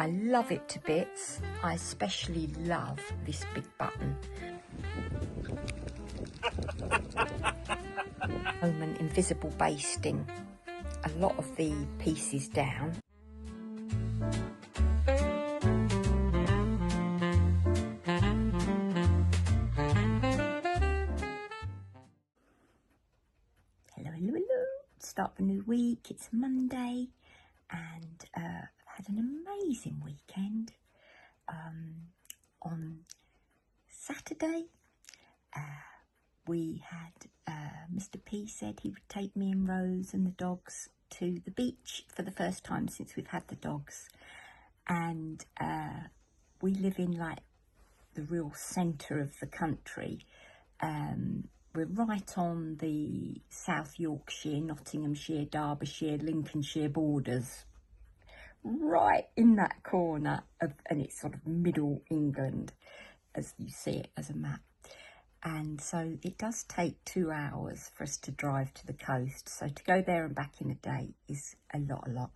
I love it to bits. I especially love this big button. Home and invisible basting a lot of the pieces down. Hello, hello, hello. Start of a new week. It's Monday and I've had an amazing weekend. On Saturday, we had Mr. P said he would take me and Rose and the dogs to the beach for the first time since we've had the dogs. And we live in like the real centre of the country. We're right on the South Yorkshire, Nottinghamshire, Derbyshire, Lincolnshire borders. Right in that corner of, and it's sort of middle England as you see it as a map. And so it does take 2 hours for us to drive to the coast. So to go there and back in a day is a lot.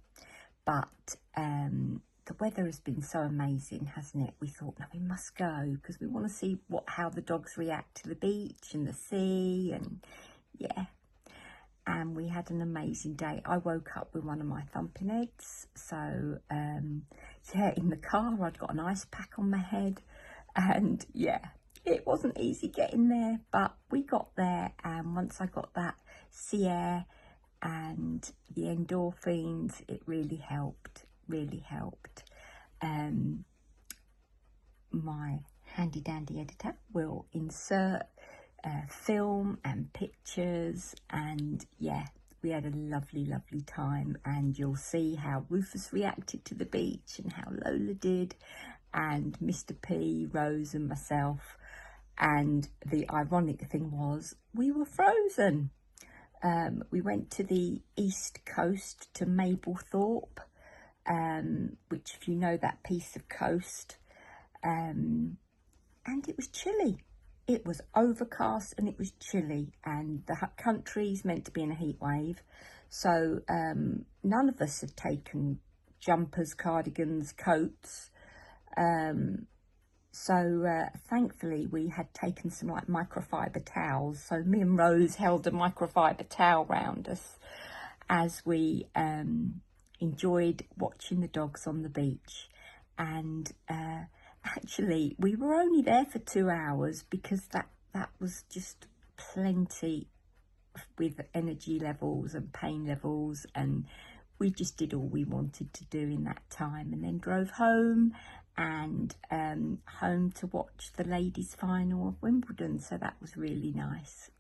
But the weather has been so amazing, hasn't it? We thought, no, we must go because we want to see how the dogs react to the beach and the sea, and yeah. And we had an amazing day. I woke up with one of my thumping heads. So yeah, in the car I'd got an ice pack on my head, and yeah, it wasn't easy getting there, but we got there. And once I got that sea air and the endorphins, it really helped. My handy dandy editor will insert film and pictures, and yeah, we had a lovely time. And you'll see how Rufus reacted to the beach and how Lola did, and Mr. P, Rose and myself. And the ironic thing was we were frozen. We went to the east coast to Mablethorpe, which, if you know that piece of coast, and it was chilly. It was overcast and it was chilly, and the country's meant to be in a heat wave. So none of us had taken jumpers, cardigans, coats. So thankfully we had taken some like microfiber towels. So me and Rose held a microfiber towel round us as we enjoyed watching the dogs on the beach. And actually we were only there for 2 hours because that was just plenty with energy levels and pain levels, and we just did all we wanted to do in that time, and then drove home and home to watch the ladies' final of Wimbledon. So that was really nice.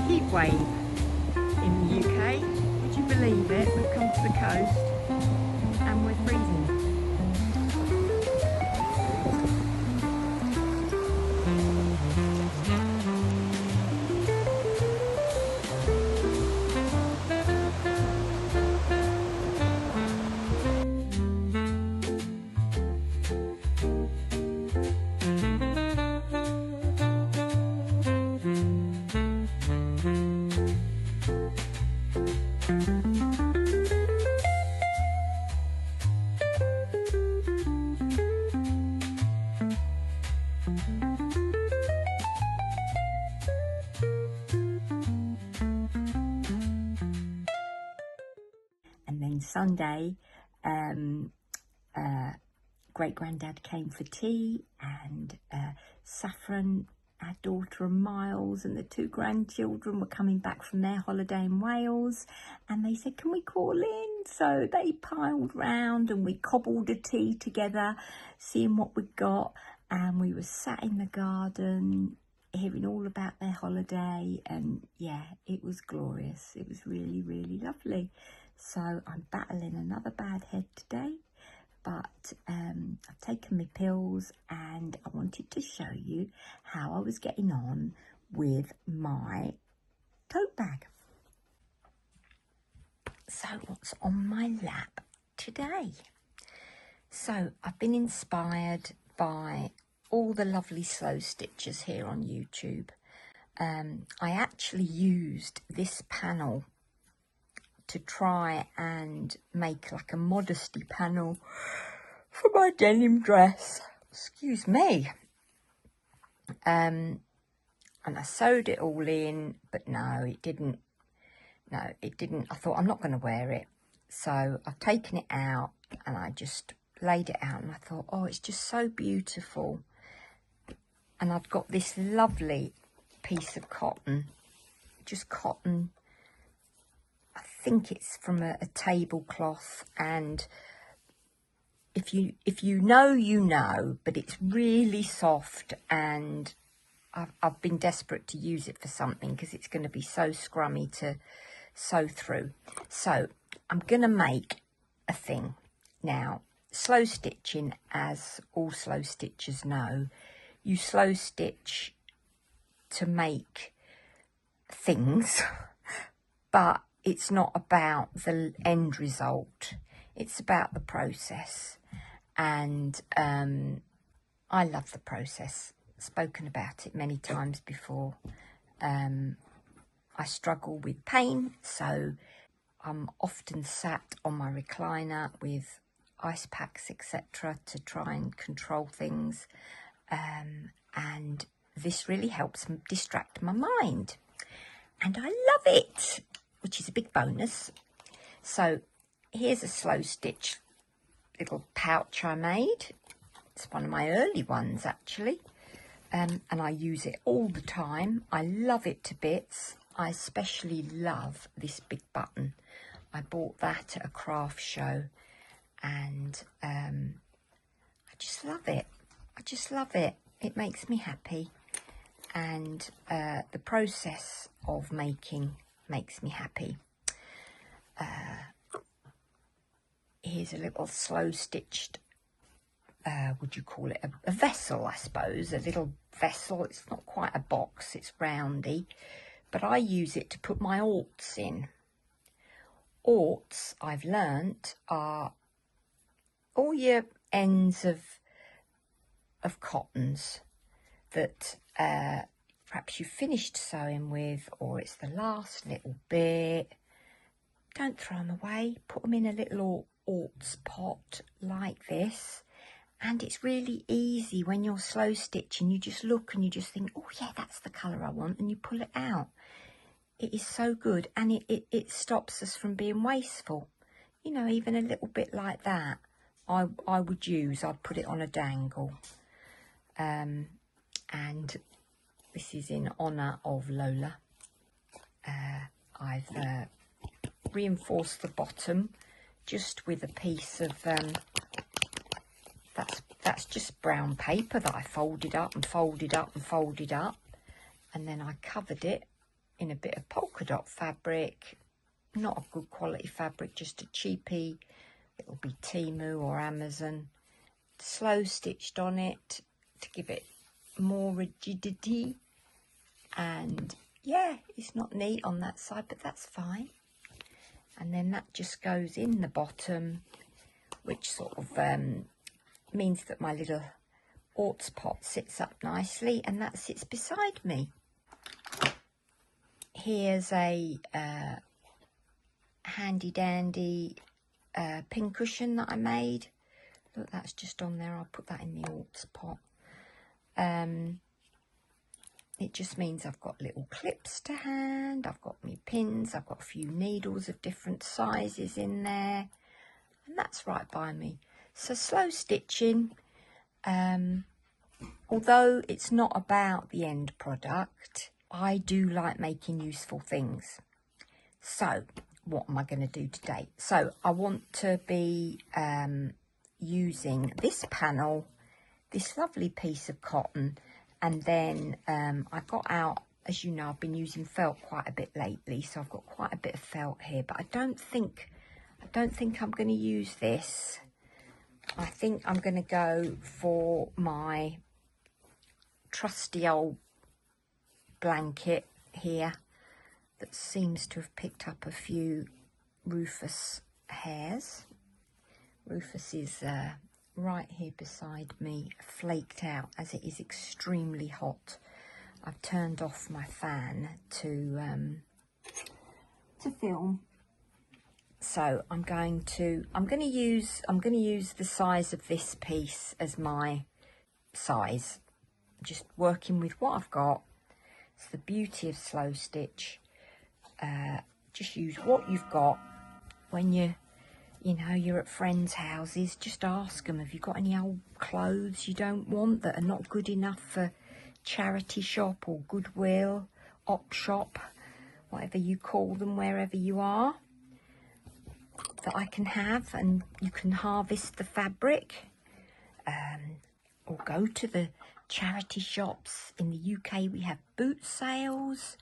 heat wave in the UK. Would you believe it? We've come to the coast and we're freezing. And then Sunday, great granddad came for tea, and Saffron, our daughter, and Miles and the 2 grandchildren were coming back from their holiday in Wales, and they said, can we call in? So they piled round and we cobbled a tea together, seeing what we got, and we were sat in the garden hearing all about their holiday, and yeah, it was glorious. It was really, really lovely. So I'm battling another bad head today, but I've taken my pills, and I wanted to show you how I was getting on with my tote bag. So what's on my lap today? So I've been inspired by all the lovely slow stitchers here on YouTube. I actually used this panel to try and make like a modesty panel for my denim dress. Excuse me. And I sewed it all in, but no, it didn't. No, it didn't. I thought, I'm not going to wear it. So I've taken it out and I just laid it out, and I thought, oh, it's just so beautiful. And I've got this lovely piece of cotton, just cotton. I think it's from a tablecloth, and if you know, you know, but it's really soft, and I've been desperate to use it for something because it's going to be so scrummy to sew through. So I'm going to make a thing. Now, slow stitching, as all slow stitchers know, you slow stitch to make things, but it's not about the end result. It's about the process. And I love the process. Spoken about it many times before. I struggle with pain, so I'm often sat on my recliner with ice packs, etc., to try and control things. And this really helps distract my mind. And I love it, which is a big bonus. So here's a slow stitch little pouch I made. It's one of my early ones, actually. And I use it all the time. I love it to bits. I especially love this big button. I bought that at a craft show, and I just love it. I just love it. It makes me happy, and the process of making makes me happy. Here's a little slow stitched, would you call it a vessel, I suppose, a little vessel. It's not quite a box, it's roundy, but I use it to put my orts in. Orts, I've learnt, are all your ends of cottons that perhaps you finished sewing with, or it's the last little bit. Don't throw them away. Put them in a little orts pot like this, and it's really easy when you're slow stitching. You just look and you just think, oh yeah, that's the colour I want, and you pull it out. It is so good, and it stops us from being wasteful. You know, even a little bit like that, I would use. I'd put it on a dangle. And this is in honour of Lola. I've reinforced the bottom just with a piece of that's just brown paper that I folded up and folded up and folded up, and then I covered it in a bit of polka dot fabric. Not a good quality fabric, just a cheapie. It'll be Temu or Amazon. Slow stitched on it to give it more rigidity. And yeah, it's not neat on that side, but that's fine. And then that just goes in the bottom, which sort of means that my little oats pot sits up nicely, and that sits beside me. Here's a handy dandy pincushion that I made. Look, that's just on there. I'll put that in the oats pot. It just means I've got little clips to hand. I've got my pins. I've got a few needles of different sizes in there. And that's right by me. So slow stitching. Although it's not about the end product, I do like making useful things. So what am I going to do today? So I want to be using this panel, this lovely piece of cotton, and then I got out, as you know, I've been using felt quite a bit lately, so I've got quite a bit of felt here, but I don't think I'm going to use this. I think I'm going to go for my trusty old blanket here that seems to have picked up a few Rufus hairs. Rufus is right here beside me, flaked out as it is extremely hot. I've turned off my fan to film. So I'm going to use the size of this piece as my size. Just working with what I've got. It's the beauty of slow stitch. Just use what you've got. When you're at friends' houses, just ask them, have you got any old clothes you don't want that are not good enough for charity shop or Goodwill, op shop, whatever you call them, wherever you are, that I can have, and you can harvest the fabric, or go to the charity shops. In the UK we have boot sales.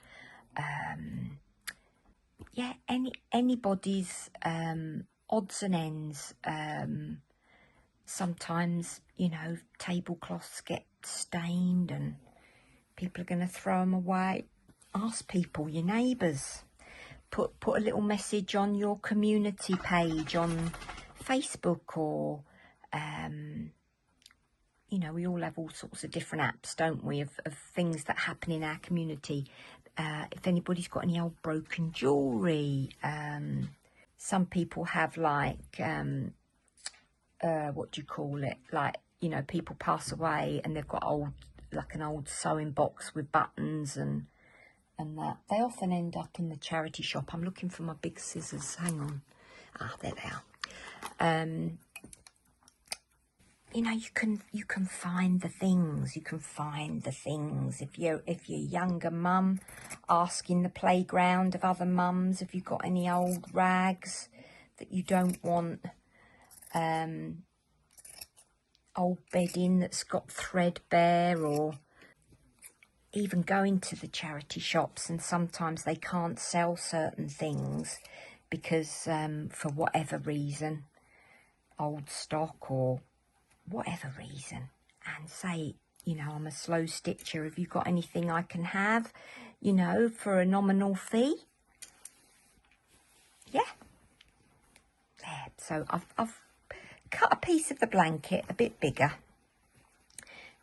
Yeah, anybody's odds and ends. Sometimes, tablecloths get stained and people are going to throw them away. Ask people, your neighbours. Put a little message on your community page on Facebook, or we all have all sorts of different apps, don't we, of things that happen in our community. If anybody's got any old broken jewellery, some people have like, what do you call it? Like, people pass away and they've got an old sewing box with buttons and that. They often end up in the charity shop. I'm looking for my big scissors. Hang on. Ah, there they are. You can find the things. You can find the things. If you're younger mum, ask in the playground of other mums, have you got any old rags that you don't want? Old bedding that's got threadbare, or even going to the charity shops, and sometimes they can't sell certain things because for whatever reason, old stock or whatever reason, and say, I'm a slow stitcher, have you got anything I can have, for a nominal fee? Yeah. There. So I've cut a piece of the blanket a bit bigger.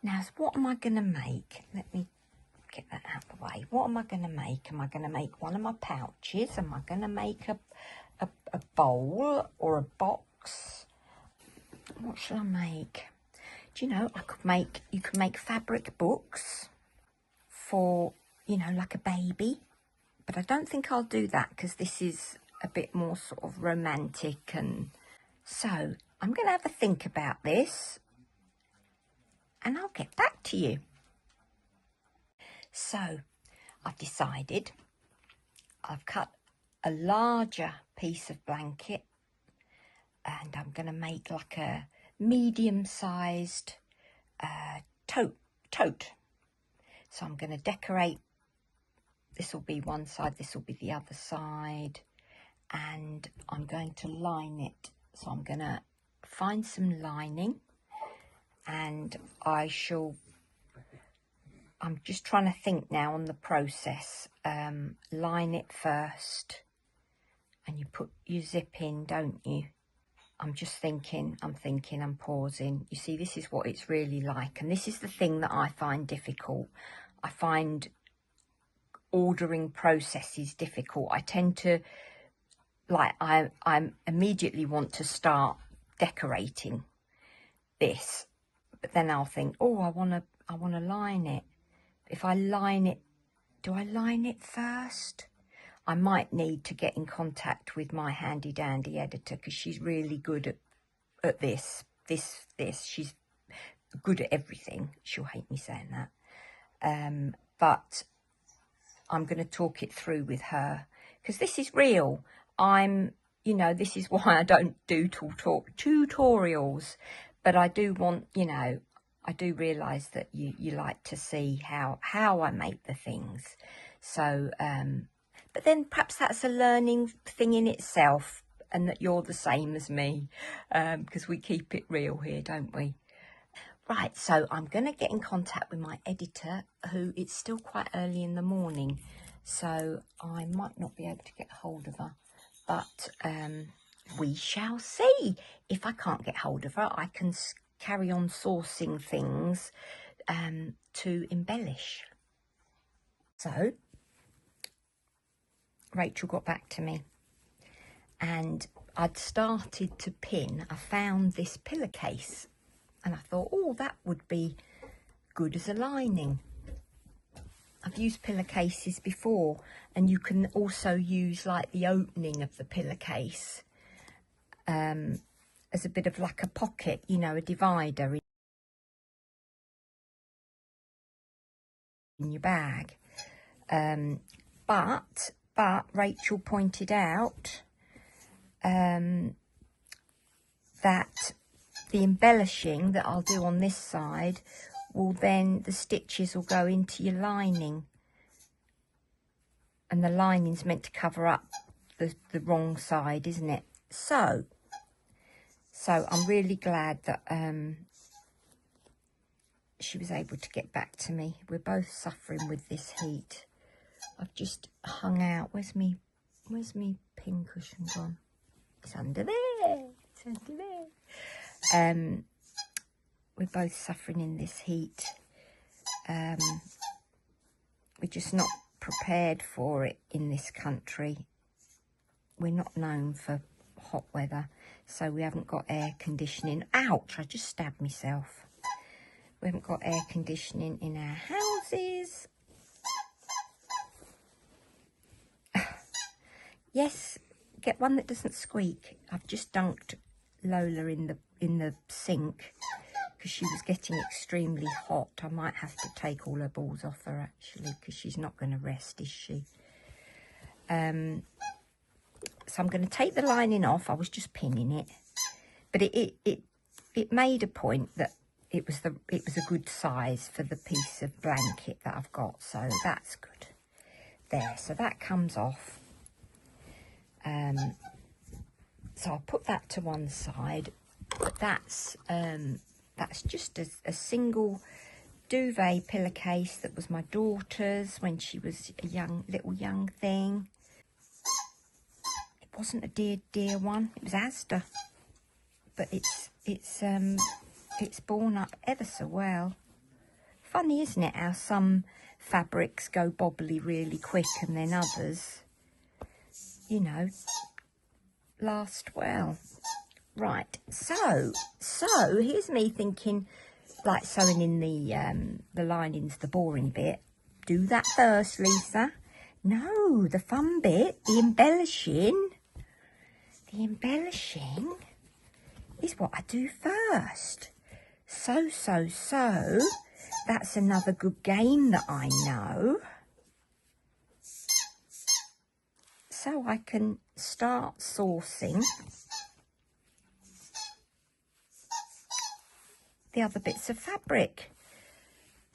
Now, what am I going to make? Let me get that out of the way. What am I going to make? Am I going to make one of my pouches? Am I going to make a bowl or a box? What should I make? Do you know, you can make fabric books for, like a baby. But I don't think I'll do that because this is a bit more sort of romantic. And so I'm going to have a think about this and I'll get back to you. So I've decided I've cut a larger piece of blanket, and I'm going to make like a medium-sized tote. So I'm going to decorate this will be one side, this will be the other side, and I'm going to line it. So I'm going to find some lining, and I'm just trying to think now on the process. Line it first, and you zip in, don't you? I'm just thinking, I'm pausing. You see, this is what it's really like, and this is the thing that I find difficult. I find ordering processes difficult. I tend to, like, I immediately want to start decorating this, but then I'll think, oh, I want to line it. If I line it, do I line it first? I might need to get in contact with my handy dandy editor, because she's really good at this. She's good at everything. She'll hate me saying that. But I'm going to talk it through with her, because this is real. You know, this is why I don't do tutorials, but I do want, you know, I do realise that you like to see how I make the things. So, but then perhaps that's a learning thing in itself, and that you're the same as me, because we keep it real here, don't we? Right, so I'm going to get in contact with my editor, who it's still quite early in the morning, so I might not be able to get hold of her, but we shall see. If I can't get hold of her, I can carry on sourcing things to embellish. So Rachel got back to me, and I'd started to pin. I found this pillowcase, and I thought, oh, that would be good as a lining. I've used pillowcases before, and you can also use like the opening of the pillowcase as a bit of like a pocket, you know, a divider in your bag. But Rachel pointed out that the embellishing that I'll do on this side will then, the stitches will go into your lining, and the lining's meant to cover up the wrong side, isn't it? So I'm really glad that she was able to get back to me. We're both suffering with this heat. I've just hung out. Where's me pin cushion gone? It's under there. It's under there. We're both suffering in this heat. We're just not prepared for it in this country. We're not known for hot weather, so we haven't got air conditioning. Ouch, I just stabbed myself. We haven't got air conditioning in our houses. Yes, get one that doesn't squeak. I've just dunked Lola in the sink because she was getting extremely hot. I might have to take all her balls off her, actually, because she's not going to rest, is she? So I'm going to take the lining off. I was just pinning it, but it made a point that it was a good size for the piece of blanket that I've got, so that's good. There, so that comes off. So I'll put that to one side, but that's just a single duvet pillowcase that was my daughter's when she was a little young thing. It wasn't a dear one, it was Asda, but it's borne up ever so well. Funny, isn't it, how some fabrics go bobbly really quick and then others, you know, last well. Right, so here's me thinking, like, sewing in the linings, the boring bit. Do that first, Lisa. No, the fun bit, the embellishing. The embellishing is what I do first. So, that's another good game that I know. So I can start sourcing the other bits of fabric.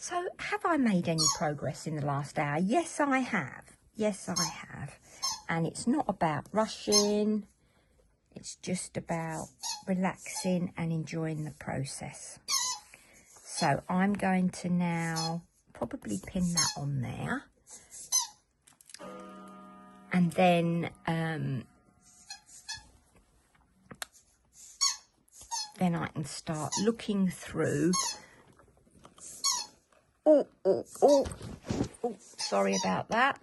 So have I made any progress in the last hour? Yes, I have. Yes, I have. And it's not about rushing. It's just about relaxing and enjoying the process. So I'm going to now probably pin that on there. And then I can start looking through. Oh, sorry about that.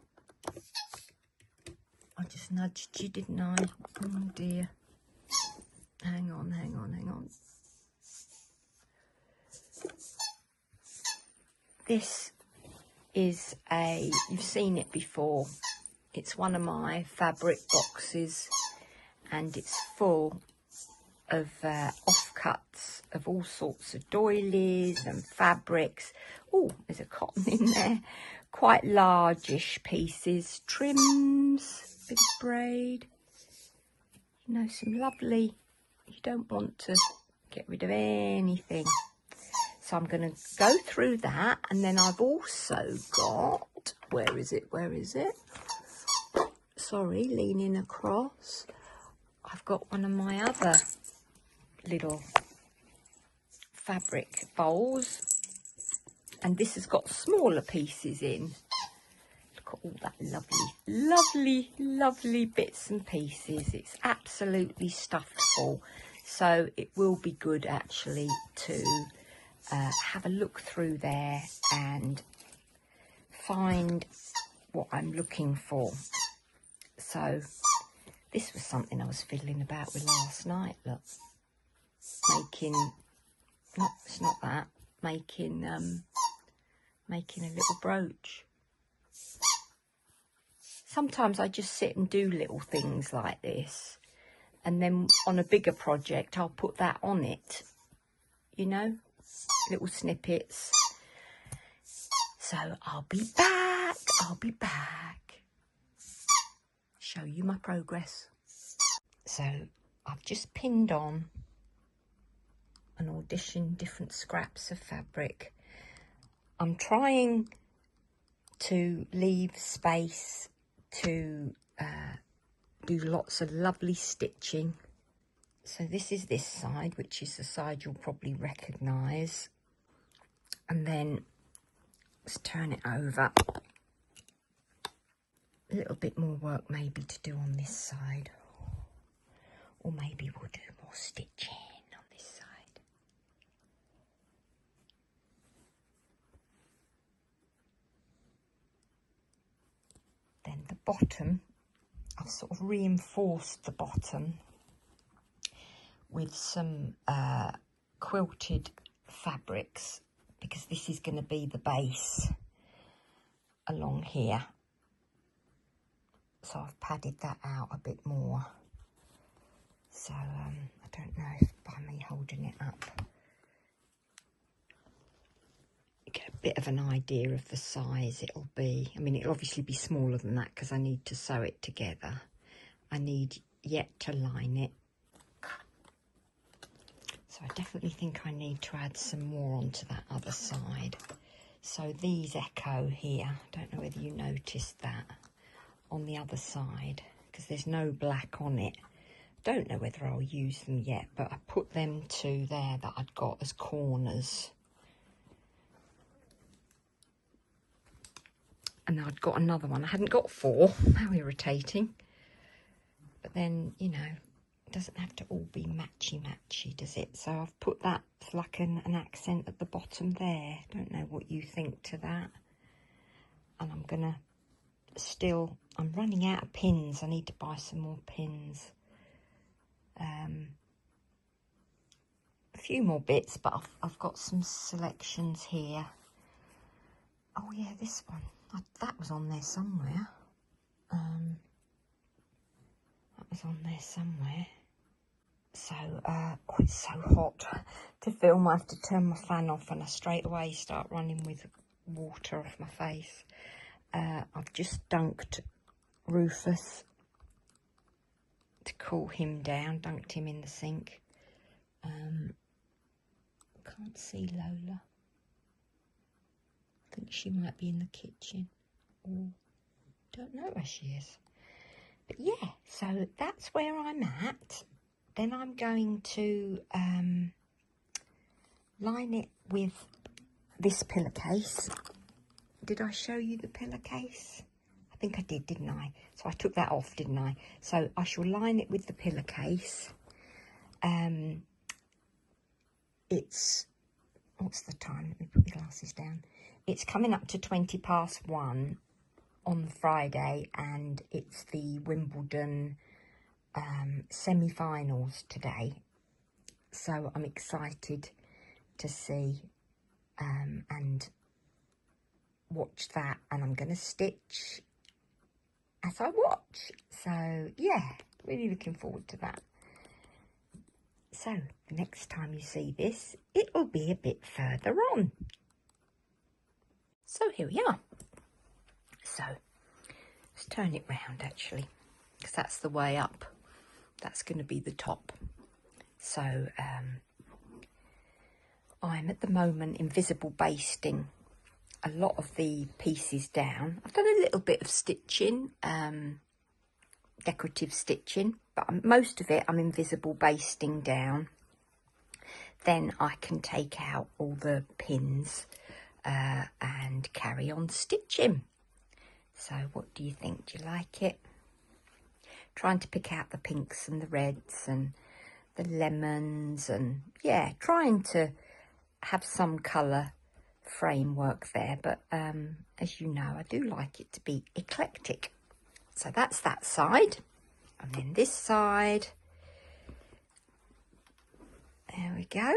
I just nudged you, didn't I? Oh dear. Hang on. This is you've seen it before. It's one of my fabric boxes, and it's full of offcuts of all sorts of doilies and fabrics. Oh, there's a cotton in there. Quite largish pieces, trims, bit of braid. You know, some lovely, you don't want to get rid of anything. So I'm going to go through that, and then I've also got, where is it? Sorry, leaning across. I've got one of my other little fabric bowls, and this has got smaller pieces in. Look at all that lovely bits and pieces. It's absolutely stuffed full, so it will be good actually to have a look through there and find what I'm looking for. So this was something I was fiddling about with last night. Look, making a little brooch. Sometimes I just sit and do little things like this, and then on a bigger project I'll put that on it, you know, little snippets. So I'll be back, show you my progress. So I've just pinned on and auditioned different scraps of fabric. I'm trying to leave space to do lots of lovely stitching. So this is this side, which is the side you'll probably recognise. And then let's turn it over. A little bit more work maybe to do on this side. Or maybe we'll do more stitching on this side. Then the bottom, I've sort of reinforced the bottom with some quilted fabrics, because this is going to be the base along here. So I've padded that out a bit more. So I don't know if by me holding it up, you get a bit of an idea of the size it'll be. I mean, it'll obviously be smaller than that because I need to sew it together. I need yet to line it. So I definitely think I need to add some more onto that other side. So these echo here. I don't know whether you noticed that on the other side, because there's no black on it. Don't know whether I'll use them yet, but I put them two there that I'd got as corners. And I'd got another one. I hadn't got four. How irritating. But then, you know, it doesn't have to all be matchy-matchy, does it? So I've put that like an accent at the bottom there. Don't know what you think to that. And I'm going to I'm running out of pins. I need to buy some more pins. A few more bits, but I've got some selections here. Oh yeah, this one. That was on there somewhere. That was on there somewhere. So, oh, it's so hot to film. I have to turn my fan off and I straight away start running with water off my face. I've just dunked Rufus to cool him down, dunked him in the sink. Can't see Lola. I think she might be in the kitchen, or don't know where she is. But yeah, so that's where I'm at. Then I'm going to line it with this pillowcase. Did I show you the pillowcase? I think I did, didn't I? So I took that off, didn't I? So I shall line it with the pillowcase. It's, what's the time? Let me put my glasses down. It's coming up to 1:20 on Friday, and it's the Wimbledon semi-finals today. So I'm excited to see and watch that, and I'm going to stitch as I watch. So yeah, really looking forward to that. So the next time you see this, it will be a bit further on. So here we are. So let's turn it round actually, because that's the way up. That's going to be the top. So I'm at the moment invisible basting a lot of the pieces down. I've done a little bit of stitching, decorative stitching, but most of it I'm invisible basting down. Then I can take out all the pins and carry on stitching. So what do you think? Do you like it? Trying to pick out the pinks and the reds and the lemons, and yeah, trying to have some colour framework there, but as you know, I do like it to be eclectic. So that's that side, and then this side, there we go.